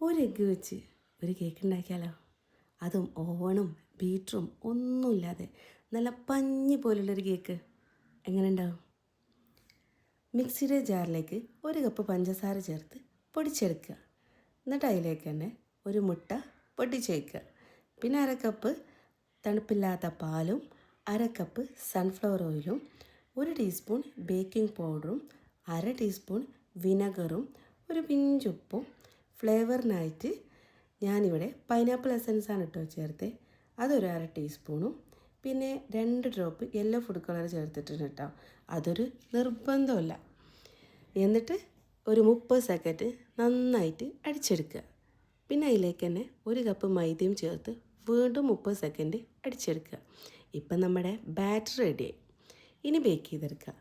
ഒരു എഗ്ഗ് വെച്ച് ഒരു കേക്ക് ഉണ്ടാക്കിയാലോ? അതും ഓവണും ബീറ്ററും ഒന്നുമില്ലാതെ നല്ല പഞ്ഞി പോലുള്ളൊരു കേക്ക് എങ്ങനെ ഉണ്ടാവും? മിക്സിയുടെ ജാറിലേക്ക് ഒരു കപ്പ് പഞ്ചസാര ചേർത്ത് പൊടിച്ചെടുക്കുക. എന്നിട്ട് അതിലേക്ക് തന്നെ ഒരു മുട്ട പൊട്ടിച്ചേക്കുക. പിന്നെ അര കപ്പ് തണുപ്പില്ലാത്ത പാലും അര കപ്പ് സൺഫ്ലവർ ഓയിലും 1 ടീസ്പൂൺ ബേക്കിംഗ് പൗഡറും അര ടീസ്പൂൺ വിനെഗറും ഒരു പിഞ്ചുപ്പും ഫ്ലേവറിനായിട്ട് ഞാനിവിടെ പൈനാപ്പിൾ എസൻസാണ് ചേർത്ത് അതൊരു അര ടീസ്പൂണും പിന്നെ 2 ഡ്രോപ്പ് യെല്ലോ ഫുഡ് കളർ ചേർത്തിട്ടുണ്ട് കേട്ടോ. അതൊരു നിർബന്ധമല്ല. എന്നിട്ട് ഒരു 30 സെക്കൻഡ് നന്നായിട്ട് അടിച്ചെടുക്കുക. പിന്നെ അതിലേക്ക് തന്നെ ഒരു കപ്പ് മൈദയും ചേർത്ത് വീണ്ടും 30 സെക്കൻഡ് അടിച്ചെടുക്കുക. ഇപ്പം നമ്മുടെ ബാറ്റർ റെഡിയായി. ഇനി ബേക്ക് ചെയ്തെടുക്കുക.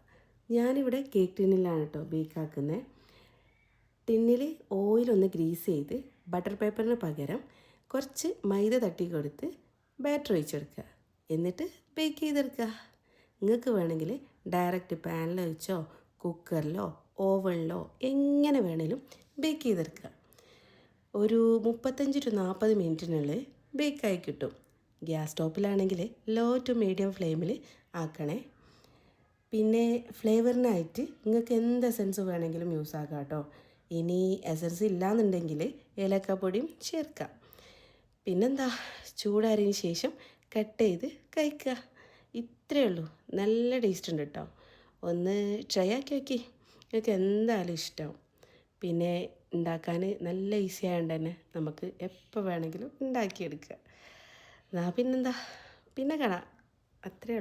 ഞാനിവിടെ കേക്ക് ടിന്നിലാണ് കേട്ടോ ബേക്കാക്കുന്നത്. ടിന്നിൽ ഓയിലൊന്ന് ഗ്രീസ് ചെയ്ത് ബട്ടർ പേപ്പറിന് പകരം കുറച്ച് മൈദ തട്ടി കൊടുത്ത് ബാറ്റർ ഒഴിച്ചെടുക്കുക. എന്നിട്ട് ബേക്ക് ചെയ്തെടുക്കുക. നിങ്ങൾക്ക് വേണമെങ്കിൽ ഡയറക്റ്റ് പാനിൽ വെച്ചോ കുക്കറിലോ ഓവനിലോ എങ്ങനെ വേണേലും ബേക്ക് ചെയ്തെടുക്കുക. ഒരു 35 to 40 മിനിറ്റിനുള്ളിൽ ബേക്കായി കിട്ടും. ഗ്യാസ് സ്റ്റോപ്പിലാണെങ്കിൽ ലോ ടു മീഡിയം ഫ്ലെയിമിൽ ആക്കണേ. പിന്നെ ഫ്ലേവറിനായിട്ട് നിങ്ങൾക്ക് എന്ത് എസൻസ് വേണമെങ്കിലും യൂസ് ആക്കാം കേട്ടോ. ഇനി എസൻസ് ഇല്ലയെന്നുണ്ടെങ്കിൽ ഏലക്കാപ്പൊടിയും ചേർക്കാം. പിന്നെന്താ, ചൂടാറിയതിന് ശേഷം കട്ട് ചെയ്ത് കഴിക്കുക. ഇത്രയേ ഉള്ളൂ. നല്ല ടേസ്റ്റ് ഉണ്ട് കേട്ടോ. ഒന്ന് ട്രൈ ആക്കി നോക്കി. നിങ്ങൾക്ക് എന്തായാലും ഇഷ്ടമാവും. പിന്നെ ഉണ്ടാക്കാൻ നല്ല ഈസി ആയതുകൊണ്ട് തന്നെ നമുക്ക് എപ്പോൾ വേണമെങ്കിലും ഉണ്ടാക്കിയെടുക്കുക. പിന്നെന്താ, പിന്നെ കാണാം. അത്രയേ ഉള്ളൂ.